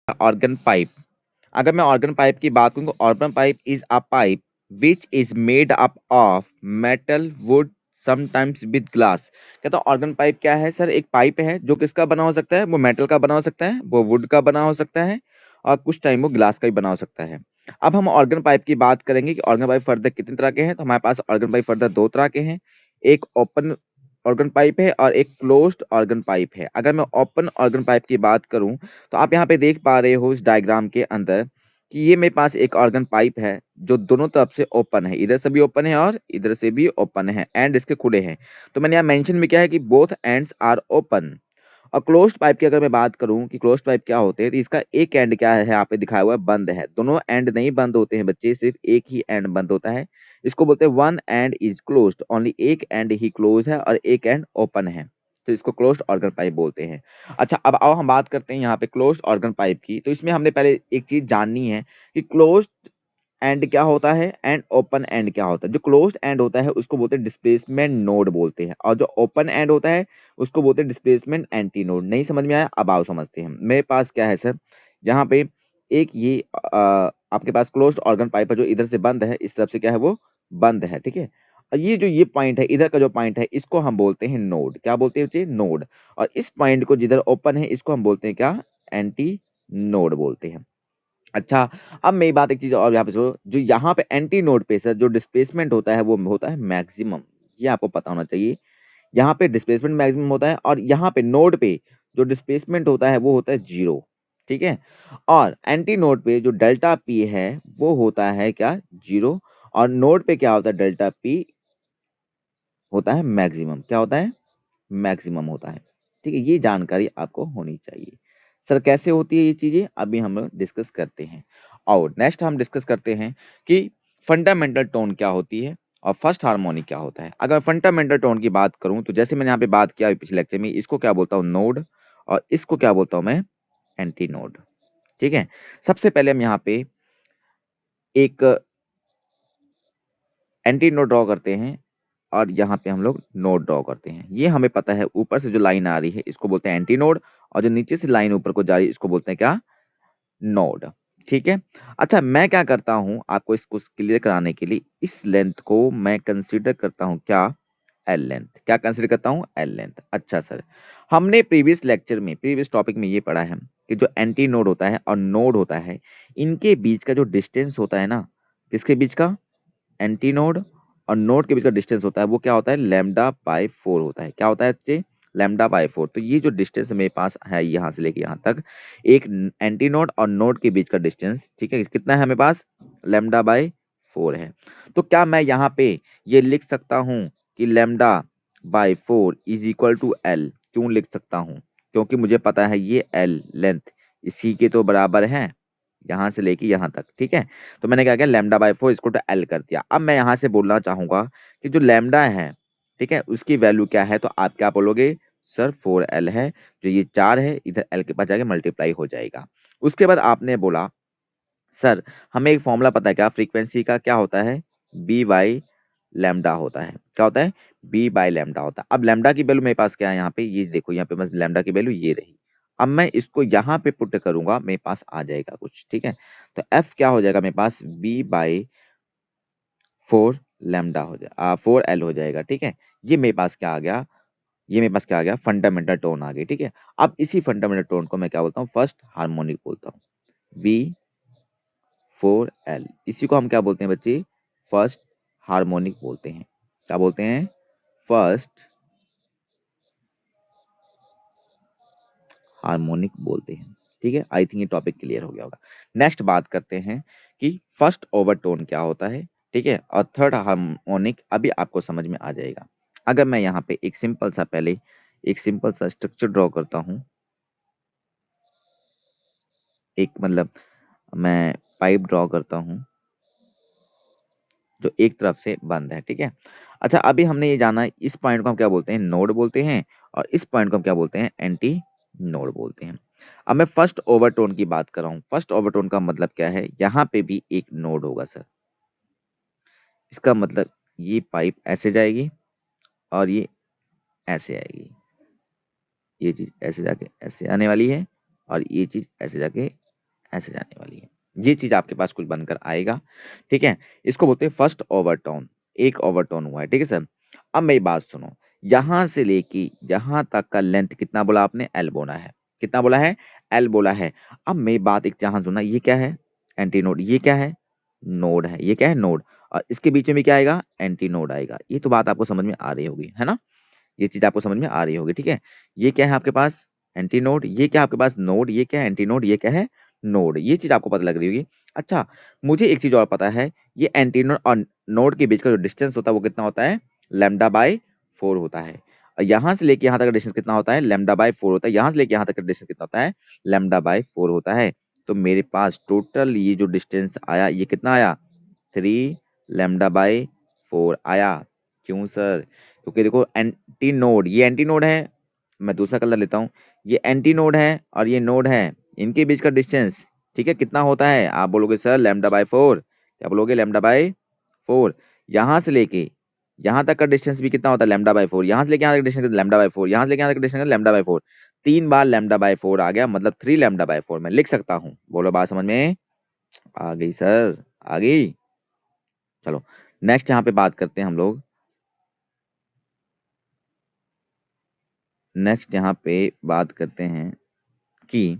Organ pipe. अगर मैं organ pipe की बात करूँ तो organ pipe is a pipe which is made up of metal would sometimes with glass. कहता ऑर्गन पाइप क्या है सर? एक पाइप है जो किसका बना हो सकता है? वो मेटल का बना हो सकता है, वो वुड का बना हो सकता है, और कुछ टाइम वो ग्लास का भी बना हो सकता है। अब हम ऑर्गन पाइप की बात करेंगे कि ऑर्गन पाइप फर्दर कितने तरह के हैं। तो हमारे पास ऑर्गन पाइप फर्दर दो तरह के हैं। एक ओपन ऑर्गन पाइप है और एक क्लोज्ड ऑर्गन पाइप है। अगर मैं ओपन ऑर्गन पाइप की बात करूं तो आप यहाँ पे देख पा रहे हो इस डायग्राम के अंदर कि ये मेरे पास एक ऑर्गन पाइप है जो दोनों तरफ से ओपन है, इधर से भी ओपन है और इधर से भी ओपन है, एंड इसके खुले हैं। तो मैंने यहाँ मेंशन भी किया है कि बोथ एंड्स आर ओपन। और क्लोज्ड पाइप की अगर मैं बात करूं कि क्लोज्ड पाइप क्या होते हैं, तो इसका एक एंड क्या है यहाँ पे दिखाया हुआ है, बंद है। दोनों एंड नहीं बंद होते हैं बच्चे, सिर्फ एक ही एंड बंद होता है। इसको बोलते हैं one and is closed, only एक एंड ही क्लोज है और एक एंड ओपन है, तो इसको क्लोज्ड ऑर्गन पाइप बोलते हैं। अच्छा, अब आओ हम बात करते हैं यहाँ पे क्लोज्ड ऑर्गन पाइप की। तो इसमें हमने पहले एक चीज जाननी है कि क्लोज्ड एंड क्या होता है एंड ओपन एंड क्या होता है। जो क्लोज्ड एंड होता है उसको बोलते हैं डिस्प्लेसमेंट नोड बोलते हैं, और जो ओपन एंड होता है उसको बोलते हैं डिस्प्लेसमेंट एंटी नोड। नहीं समझ में आया? अब आओ समझते हैं। मेरे पास क्या है सर, यहाँ पे एक ये आपके पास क्लोज्ड ऑर्गन पाइप है जो इधर से बंद है, इस तरफ से क्या है वो बंद है, ठीक है। और ये जो ये पॉइंट है, इधर का जो पॉइंट है, इसको हम बोलते हैं नोड। क्या बोलते हैं बच्चे? नोड। और इस पॉइंट को जिधर ओपन है इसको हम बोलते हैं क्या? एंटी नोड बोलते हैं। अच्छा, अब मेरी बात एक चीज और यहाँ पे सुनो, जो यहाँ पे एंटी नोड पे सर जो डिस्प्लेसमेंट होता है वो होता है मैक्सिमम। ये आपको पता होना चाहिए। यहाँ पे डिस्प्लेसमेंट मैक्सिमम होता है और यहाँ पे नोड पे जो डिस्प्लेसमेंट होता है वो होता है जीरो, ठीक है। और एंटी नोड पे जो डेल्टा पी है वो होता है क्या? जीरो। और नोड पे क्या होता है? डेल्टा पी होता है मैक्सिमम। क्या होता है? मैक्सिमम होता है, ठीक है। ये जानकारी आपको होनी चाहिए। सर कैसे होती है ये चीजें, अभी हम लोग डिस्कस करते हैं। और नेक्स्ट हम डिस्कस करते हैं कि फंडामेंटल टोन क्या होती है और फर्स्ट हार्मोनिक क्या होता है। अगर फंडामेंटल टोन की बात करूं तो जैसे मैंने यहाँ पे बात किया पिछले लेक्चर में, इसको क्या बोलता हूँ? नोड। और इसको क्या बोलता हूँ मैं? एंटी नोड, ठीक है। सबसे पहले हम यहाँ पे एक एंटी नोड ड्रॉ करते हैं और यहाँ पे हम लोग नोड ड्रॉ करते हैं। ये हमें पता है, ऊपर से जो लाइन आ रही है इसको बोलते हैं एंटी नोड, और जो नीचे से लाइन ऊपर को जा रही है इसको बोलते हैं क्या? नोड, ठीक है। अच्छा, मैं क्या करता हूँ आपको इसको क्लियर कराने के लिए, इस लेंथ को मैं कंसीडर करता हूँ क्या? L length. क्या कंसीडर करता हूँ? L length. अच्छा सर, हमने प्रीवियस लेक्चर में प्रीवियस टॉपिक में ये पढ़ा है कि जो एंटी नोड होता है और नोड होता है, इनके बीच का जो डिस्टेंस होता है ना, किसके बीच का? एंटी नोड और नोड के बीच का डिस्टेंस होता है वो क्या होता है? लैम्डा बाय 4 होता है। क्या होता है बच्चे? Lambda by 4। तो ये जो डिस्टेंस मेरे पास है यहाँ से लेके यहाँ तक, एक एंटी नोड और नोड के बीच का डिस्टेंस, ठीक है, कितना है मेरे पास? लैम्डा बाय 4 है। तो क्या मैं यहाँ पे ये लिख सकता हूँ कि lambda by 4 is equal to L? क्यों लिख सकता हूँ? क्योंकि मुझे पता है ये एल लेंथ इसी के तो बराबर है, यहाँ से लेके यहाँ तक, ठीक है। तो मैंने क्या किया? लैम्डा बाय 4 इसको तो एल कर दिया। अब मैं यहाँ से बोलना चाहूंगा कि जो लैम्डा है, ठीक है, उसकी वैल्यू क्या है? तो आप क्या बोलोगे? सर 4L है, जो ये 4 है इधर L के पास जाके मल्टीप्लाई हो जाएगा। उसके बाद आपने बोला सर हमें एक फॉर्मूला पता है क्या? फ्रीक्वेंसी का क्या होता है? बी बाई लैम्डा होता है। क्या होता है? बी बाई लैम्डा होता है। अब लैम्डा की वैल्यू मेरे पास क्या है? यहाँ पे ये देखो, यहाँ पे बस लैम्डा की वैल्यू ये रही। अब मैं इसको यहाँ पे पुट करूंगा, मेरे पास आ जाएगा कुछ, ठीक है। तो एफ क्या हो जाएगा मेरे पास? बी बाई 4 लैम्डा हो जाए 4L हो जाएगा, ठीक है। ये मेरे पास क्या आ गया? ये मेरे पास क्या आ गया? फंडामेंटल टोन आ गई, ठीक है। अब इसी फंडामेंटल टोन को मैं क्या बोलता हूँ? फर्स्ट हार्मोनिक बोलता हूँ। V4L, इसी को हम क्या बोलते हैं बच्चे? फर्स्ट हार्मोनिक बोलते हैं। क्या बोलते हैं? फर्स्ट हार्मोनिक बोलते हैं, ठीक है। आई थिंक ये टॉपिक क्लियर हो गया होगा। नेक्स्ट बात करते हैं कि फर्स्ट ओवरटोन क्या होता है, ठीक है, और थर्ड हार्मोनिक अभी आपको समझ में आ जाएगा। अगर मैं यहाँ पे एक सिंपल सा पहले एक सिंपल सा स्ट्रक्चर ड्रॉ करता हूँ, एक मतलब मैं पाइप ड्रॉ करता हूँ जो एक तरफ से बंद है, ठीक है। अच्छा, अभी हमने ये जाना इस पॉइंट को हम क्या बोलते हैं? नोड बोलते हैं, और इस पॉइंट को हम क्या बोलते हैं? एंटी नोड बोलते हैं। अब मैं फर्स्ट ओवरटोन की बात कर रहा हूँ। फर्स्ट ओवरटोन का मतलब क्या है? यहाँ पे भी एक नोड होगा सर। इसका मतलब ये पाइप ऐसे जाएगी और ये ऐसे आएगी, ये चीज ऐसे जाके ऐसे आने वाली है, और ये चीज ऐसे जाके ऐसे जाने वाली है। ये चीज आपके पास कुछ बनकर आएगा, ठीक है। इसको बोलते हैं फर्स्ट ओवरटोन, एक ओवरटोन हुआ है, ठीक है सर। अब मेरी बात सुनो, यहां से लेके यहां तक का लेंथ कितना बोला आपने, एल बोला है, कितना बोला है, एल बोला है। अब मेरी बात एक जहां सुना, ये क्या है, एंटी नोड, ये क्या है, नोड है, ये क्या है, नोड, और इसके बीच में भी क्या आएगा, एंटी नोड आएगा। ये तो बात आपको समझ में आ रही होगी, है ना, ये चीज आपको समझ में आ रही होगी, ठीक है। ये क्या है आपके पास, एंटी नोड, ये क्या आपके पास, नोड, ये क्या है, एंटी नोड, ये क्या है, नोड। ये चीज आपको पता लग रही होगी। अच्छा, मुझे एक चीज और पता है, ये एंटी नोड और नोड के बीच का जो डिस्टेंस होता है वो कितना होता है, लैम्डा बाय 4 होता है। और यहां से लेके यहां तक का डिस्टेंस कितना होता है, लैम्डा बाय 4 होता है। यहां से लेके यहां तक का डिस्टेंस कितना होता है, लैम्डा बाय 4 होता है। तो मेरे पास टोटल ये जो डिस्टेंस आया, ये कितना आया, 3 लैम्डा बाय 4 आया। क्यों सर, क्योंकि देखो एंटी नोड, ये एंटी नोड है, मैं दूसरा कलर लेता हूँ, ये एंटी नोड है और ये नोड है, इनके बीच का डिस्टेंस, ठीक है, कितना होता है, आप बोलोगे सर लैम्डा बाय 4, क्या बोलोगे, लैम्डा बाय 4। यहां से लेके यहां तक का डिस्टेंस भी कितना होता है, लैम्डा बाय 4। यहां से लेके यहां तक डिस्टेंस लैम्डा बाय 4, यहां से लेके यहां तक distance lambda by 4। 3 bar lambda by 4 आ गया, मतलब 3 लैम्डा बाय 4 मैं लिख सकता हूँ। बोलो बात समझ में आ गई सर, आ गई। चलो नेक्स्ट यहाँ पे बात करते हैं हम लोग, नेक्स्ट यहाँ पे बात करते हैं कि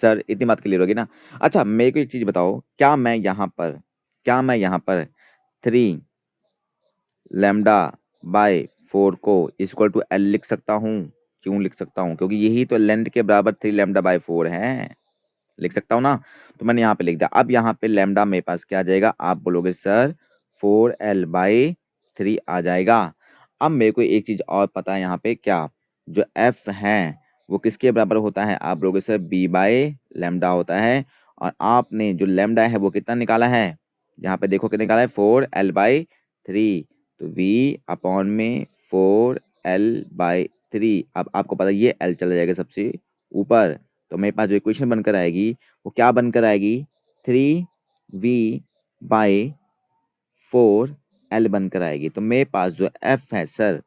सर इतनी बात क्लियर होगी ना। अच्छा मेरे को एक चीज बताओ, क्या मैं यहाँ पर 3 लैम्डा बाय 4 को इक्वल टू एल लिख सकता हूँ। क्यों लिख सकता हूँ, क्योंकि यही तो लेंथ के बराबर 3 लैम्डा बाय 4 है, लिख सकता हूँ ना। तो मैंने यहाँ पे लिख दिया। अब यहाँ पे लैम्डा मेरे पास क्या आ जाएगा, आप बोलोगे सर 4l/3 आ जाएगा। अब मेरे को एक चीज और पता है, यहाँ पे क्या, जो f है वो किसके बराबर होता है, आप बोलोगे सर b/लैम्डा होता है। और आपने जो लैम्डा है वो कितना निकाला है, यहाँ पे देखो कितना निकाला है, 4l/3। तो v/4l/3। अब आपको पता है ये l चला जाएगा सबसे ऊपर, तो मेरे पास जो इक्वेशन बनकर आएगी वो क्या बनकर आएगी, 3v/4l बनकर आएगी। तो मेरे पास जो f है सर,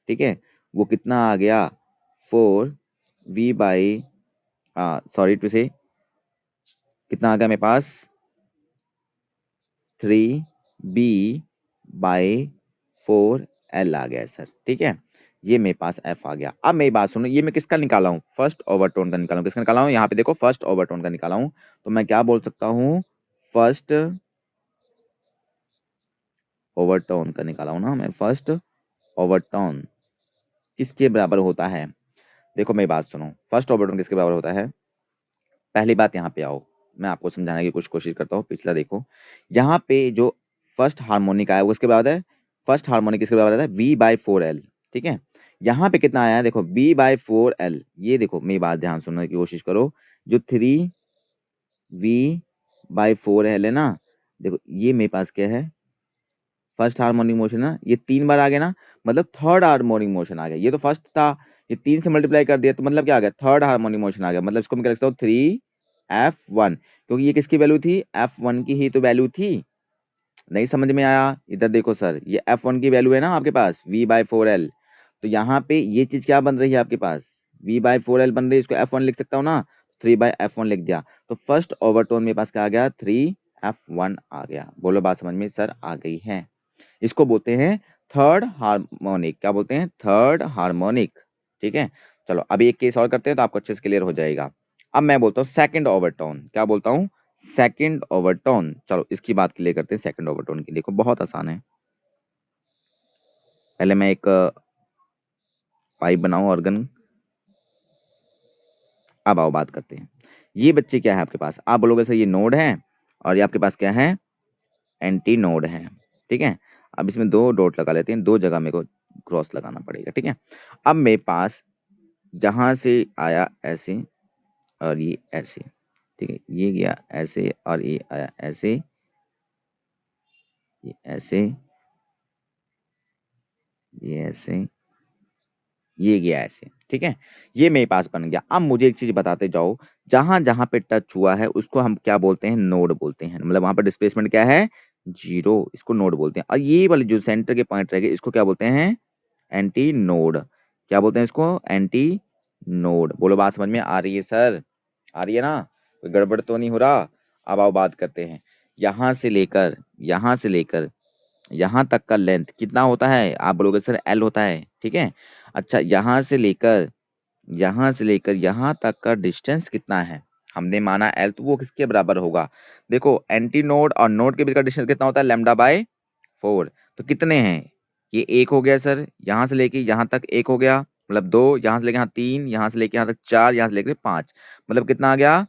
ठीक है, वो कितना आ गया, 4v बाई सॉरी टू से, कितना आ गया मेरे पास, 3b/4l आ गया सर, ठीक है। ये मेरे पास f आ गया। अब मेरी बात सुनो, ये मैं किसका निकाला हूँ, फर्स्ट ओवरटोन का निकाला हूँ। किसका निकाला हूँ, यहाँ पे देखो फर्स्ट ओवरटोन का निकाला हूँ। तो मैं क्या बोल सकता हूँ, फर्स्ट ओवरटोन का निकाला हूँ ना मैं, फर्स्ट ओवरटोन किसके बराबर होता है। देखो मेरी बात सुनो, फर्स्ट ओवरटोन किसके बराबर होता है। पहली बात यहाँ पे आओ, मैं आपको समझाने की कुछ कोशिश करता हूँ। पिछला देखो, यहाँ पे जो फर्स्ट हार्मोनिक आया वो किसके बराबर है, फर्स्ट हार्मोनिक किसके बराबर है, v/4l, ठीक है। यहाँ पे कितना आया है, देखो b/4l। ये देखो मेरी बात ध्यान सुनने की कोशिश करो, जो 3v/4l है ना, देखो ये मेरे पास क्या है, फर्स्ट हार्मोनिक मोशन ना, ये 3 बार आ गया ना, मतलब थर्ड हार्मोनिक मोशन आ गया। ये तो फर्स्ट था, ये 3 से मल्टीप्लाई कर दिया तो मतलब क्या आ गया, थर्ड हार्मोनिक मोशन आ गया। मतलब इसको मैं क्या लिख सकता हूँ, 3f1, क्योंकि ये किसकी वैल्यू थी, f1 की ही तो वैल्यू थी। नहीं समझ में आया, इधर देखो सर, ये f1 की वैल्यू है ना आपके पास, v/4l। तो यहाँ पे ये चीज क्या बन रही है आपके पास, v/4l बन रही है, इसको f1 लिख सकता हूँ ना, 3/f1 लिख दिया। तो फर्स्ट ओवरटोन मेरे पास क्या आ गया, 3f1 आ गया। बोलो बात समझ में सर आ गई है। इसको बोलते हैं थर्ड हार्मोनिक, क्या बोलते हैं, थर्ड हार्मोनिक, ठीक है। चलो अभी एक केस और करते हैं तो आपको अच्छे से क्लियर हो जाएगा। अब मैं बोलता हूँ सेकंड ओवरटोन, क्या बोलता हूँ, सेकंड ओवरटोन। चलो इसकी बात क्लियर करते हैं सेकंड ओवरटोन की। देखो बहुत आसान है, पहले मैं एक पाइप बनाऊं ऑर्गन। अब आओ बात करते हैं, ये बच्चे क्या है आपके पास, आप बोलोगे सर ये नोड है और ये आपके पास क्या है, एंटी नोड है, ठीक है। अब इसमें 2 डॉट लगा लेते हैं, 2 जगह मेरे को क्रॉस लगाना पड़ेगा, ठीक है। अब मेरे पास जहां से आया ऐसे और ये ऐसे, ठीक है, ये गया ऐसे और ये आया ऐसे, ये ऐसे, ये ऐसे, ये गया ऐसे, ठीक है। ये मेरे पास बन गया। अब मुझे एक चीज बताते जाओ, जहां जहां पे टच हुआ है उसको हम क्या बोलते हैं, नोड बोलते हैं। मतलब वहां पर डिस्प्लेसमेंट क्या है, 0, इसको नोड बोलते हैं। और ये वाले जो सेंटर के पॉइंट रहेंगे इसको क्या बोलते हैं, एंटी नोड। क्या बोलते हैं इसको, एंटी नोड। बोलो बात समझ में आ रही है सर, आ रही है ना, कोई गड़बड़ तो नहीं हो रहा। अब आओ बात करते हैं, यहाँ से लेकर यहाँ तक का लेंथ कितना होता है, आप बोलोगे सर एल होता है, ठीक है। अच्छा, यहाँ से लेकर यहाँ तक का डिस्टेंस कितना है, हमने माना एल, तो वो किसके बराबर होगा। देखो एंटी नोड और नोड के बीच का डिस्टेंस कितना होता है, लैम्डा बाय 4। तो कितने हैं, ये एक हो गया सर, यहाँ से लेके यहाँ तक एक हो गया, मतलब 2, यहाँ से लेके यहाँ 3, यहाँ से लेके यहाँ तक 4, यहाँ से लेके 5, मतलब कितना आ गया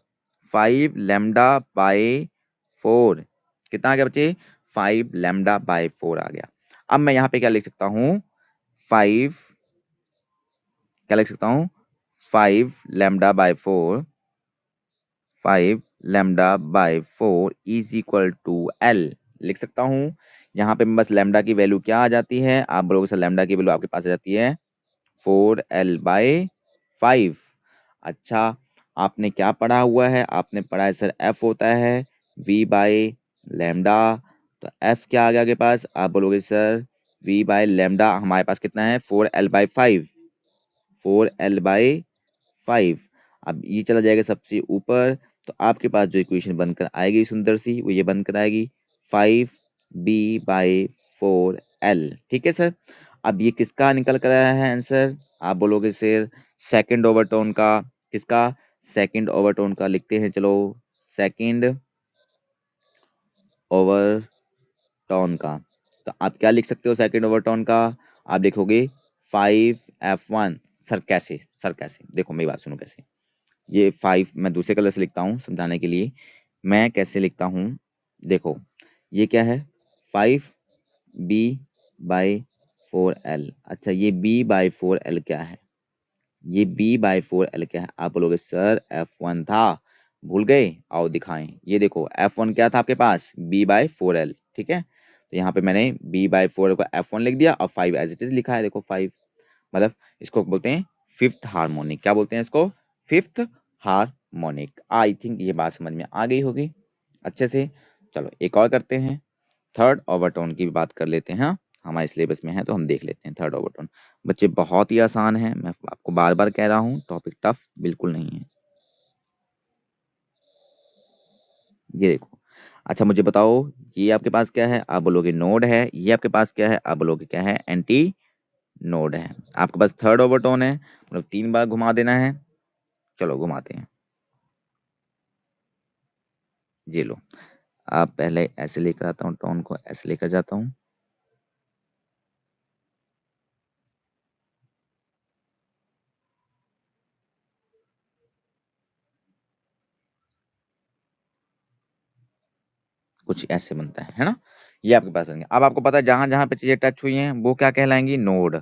5 लैम्डा बाय 4। कितना आ गया बच्चे, 5 लैम्डा बाय 4 आ गया। अब मैं यहाँ पे क्या लिख सकता हूँ, 5, क्या लिख सकता हूँ, 5 lambda by 4, 5 lambda by 4 is equal to L, लिख सकता हूँ। यहाँ पे बस लैम्डा की वैल्यू क्या आ जाती है, आप बोलोगे सर लैम्डा की वैल्यू आपके पास आ जाती है 4l/5। अच्छा, आपने क्या पढ़ा हुआ है, आपने पढ़ा है सर एफ होता है v/लैम्डा। तो एफ क्या आ गया आपके पास, आप बोलोगे सर v/लैम्डा हमारे पास कितना है 4l/5, 4l/5। अब ये चला जाएगा सबसे ऊपर, तो आपके पास जो इक्वेशन बनकर आएगी सुंदर सी, वो ये बनकर आएगी 5b/4l, ठीक है सर। अब ये किसका निकल कर आया है आंसर, आप बोलोगे सर सेकंड ओवरटोन का, किसका, सेकंड ओवरटोन का लिखते हैं, चलो सेकंड ओवरटोन का। तो आप क्या लिख सकते हो सेकंड ओवरटोन का, आप देखोगे 5f1। सर कैसे, देखो मेरी बात सुनो कैसे, ये 5 मैं दूसरे कलर से लिखता हूँ समझाने के लिए, मैं कैसे लिखता हूँ, देखो ये क्या है 5b/4l। अच्छा, ये b/4l क्या है, ये b/4l क्या है, आप बोलोगे सर f1 था, भूल गए, आओ दिखाएं। ये देखो f1 क्या था आपके पास, b/4l, ठीक है। तो यहाँ पे मैंने b/4 को f1 लिख दिया और 5 एज इट इज लिखा है, देखो 5, मतलब इसको बोलते हैं फिफ्थ हार्मोनिक, क्या बोलते हैं इसको, फिफ्थ हार्मोनिक। आई थिंक ये बात समझ में आ गई होगी अच्छे से। चलो एक और करते हैं, थर्ड ओवरटोन की भी बात कर लेते हैं, हाँ हमारे सिलेबस में है तो हम देख लेते हैं थर्ड ओवरटोन। बच्चे बहुत ही आसान है, मैं आपको बार बार कह रहा हूँ, टॉपिक टफ बिल्कुल नहीं है। ये देखो, अच्छा मुझे बताओ, ये आपके पास क्या है, आप बोलोगे नोड है, ये आपके पास क्या है, आप बोलोगे क्या है, एंटी नोड है। आपके पास थर्ड ओवरटोन है, मतलब 3 बार घुमा देना है, चलो घुमाते हैं। ये लो, आप पहले ऐसे लेकर आता हूँ, टोन को ऐसे लेकर जाता हूँ, कुछ ऐसे बनता है ना। ये आपके पास बन गया। अब आपको पता है जहां जहां पे चीजें टच हुई हैं वो क्या कहलाएंगी, नोड।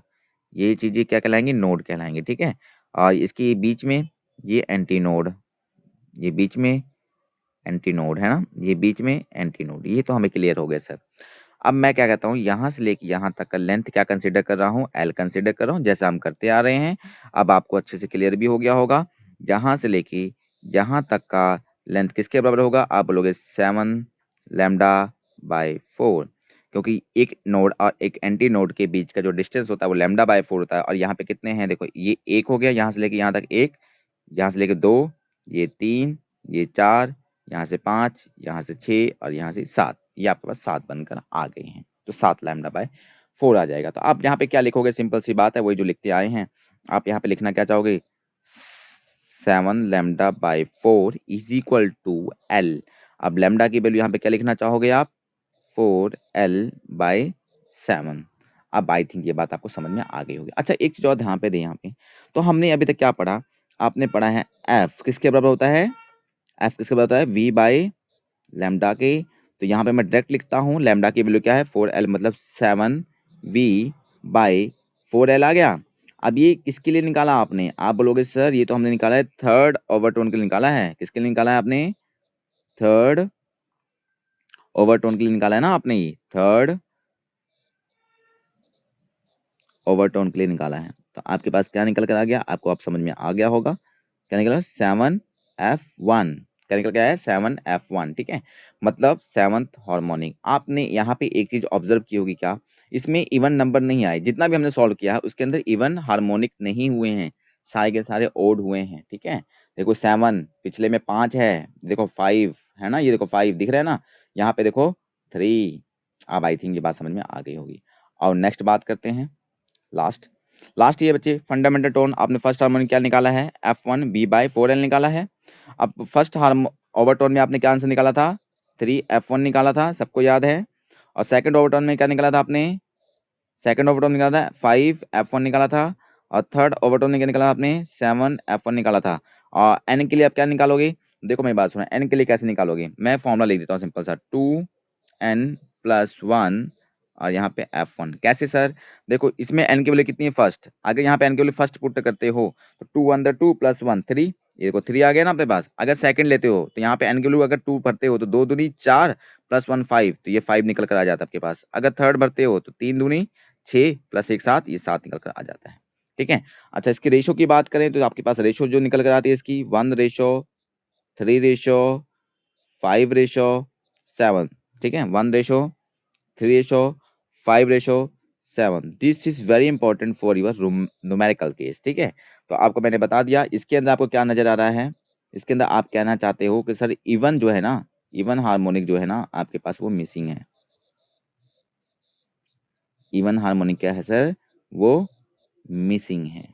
ये चीजें क्या कहलाएंगी, नोड कहलाएंगी, ठीक है। और इसके बीच में ये एंटी नोड, ये बीच में एंटी नोड है ना, ये बीच में एंटी नोड, ये तो हमें क्लियर हो गया सर। अब मैं क्या कहता हूँ, यहाँ से लेके यहाँ तक का लेंथ क्या कंसीडर कर रहा हूँ, एल कंसीडर कर रहा हूँ, जैसा हम करते आ रहे हैं। अब आपको अच्छे से क्लियर भी हो गया होगा, यहाँ से लेके यहाँ तक का लेंथ किसके बराबर होगा, आप बोलोगे 7 लैम्डा/4, क्योंकि एक नोड और एक एंटी नोड के बीच का जो डिस्टेंस होता है वो लैम्डा/4 होता है। और यहाँ पे कितने हैं, देखो ये एक हो गया, यहाँ से लेके यहाँ तक एक, यहाँ से लेके 2, ये 3, ये 4, यहाँ से 5, यहाँ से 6 और यहाँ से 7, ये आपके पास 7 बनकर आ गए हैं। तो 7 लैम्डा/4 आ जाएगा। तो आप यहाँ पे क्या लिखोगे, सिंपल सी बात है, वही जो लिखते आए हैं। आप यहाँ पे लिखना क्या चाहोगे, 7 लैम्डा/4 इज इक्वल टू एल। अब लैम्डा की वैल्यू यहाँ पे क्या लिखना चाहोगे आप, 4l/7। अब आई थिंक ये बात आपको समझ में आ गई होगी। अच्छा एक चीज और ध्यान पे दे, यहाँ पे तो हमने अभी तक क्या पढ़ा, आपने पढ़ा है एफ किसके बराबर होता है, एफ किसके बराबर होता है, v/लैम्डा के। तो यहाँ पे मैं डायरेक्ट लिखता हूँ, लैम्डा की वैल्यू क्या है 4l, मतलब 7v/4l आ गया। अब ये किसके लिए निकाला आपने, आप बोलोगे सर ये तो हमने निकाला है थर्ड ओवरटोन के लिए निकाला है, किसके लिए निकाला है आपने, थर्ड ओवरटोन के लिए निकाला है ना आपने, ये थर्ड ओवरटोन के लिए निकाला है। तो आपके पास क्या निकल कर आ गया, आपको आप समझ में आ गया होगा, क्या निकला 7f1, क्या निकल के आया 7f1, ठीक है। मतलब सेवंथ हार्मोनिक। आपने यहाँ पे एक चीज ऑब्जर्व की होगी, क्या इसमें इवन नंबर नहीं आए, जितना भी हमने सॉल्व किया है उसके अंदर इवन हार्मोनिक नहीं हुए हैं, सारे के सारे ओड हुए हैं, ठीक है। देखो 7 पिछले में 5 है, देखो 5 है ना, ये देखो 5 दिख रहा है ना, यहाँ पे देखो 3। अब आई थिंक ये बात समझ में आ गई होगी। और नेक्स्ट बात करते हैं, लास्ट लास्ट ये बच्चे फंडामेंटल टोन। आपने फर्स्ट हार्मोनिक क्या निकाला है, F1 B/4L निकाला है। अब फर्स्ट ओवरटोन में आपने क्या आंसर निकाला था, 3F1 निकाला था, सबको याद है। और सेकंड ओवरटोन में क्या निकाला था आपने, सेकंड ओवरटोन निकाला था 5F1 निकाला था। और थर्ड ओवरटोन में क्या निकाला आपने, 7F1 निकाला था। और एन के लिए आप क्या निकालोगे, देखो मेरी बात सुनो, एन के लिए कैसे निकालोगे, मैं फॉर्मूला लिख देता हूँ सिंपल सा, 2n+1 और यहाँ पे F1। कैसे सर, देखो इसमें n की वैल्यू कितनी है फर्स्ट, अगर यहाँ पे n की वैल्यू फर्स्ट पुट करते हो तो 2 + 2 + 1 3, ये देखो 3 आ गया ना अपने पास। अगर सेकंड लेते हो तो यहाँ पे n की वैल्यू अगर 2 भरते हो तो 2 दूनी 4 + 1 5, तो ये 5 निकल कर आ जाता है आपके पास। अगर थर्ड भरते हो तो 3 दूनी 6 + 1 7, ये 7 निकल कर आ जाता है। ठीक है। अच्छा, इसकी रेशो की बात करें तो आपके पास रेशो जो निकल कर आती है इसकी 1:3:5:7। ठीक है, 1:3:5:7। This is very important for your numerical case. ठीक है, तो आपको मैंने बता दिया। इसके अंदर आपको क्या नजर आ रहा है, इसके अंदर आप कहना चाहते हो कि सर इवन जो है ना, इवन हार्मोनिक जो है ना आपके पास वो मिसिंग है। इवन हार्मोनिक क्या है सर, वो मिसिंग है।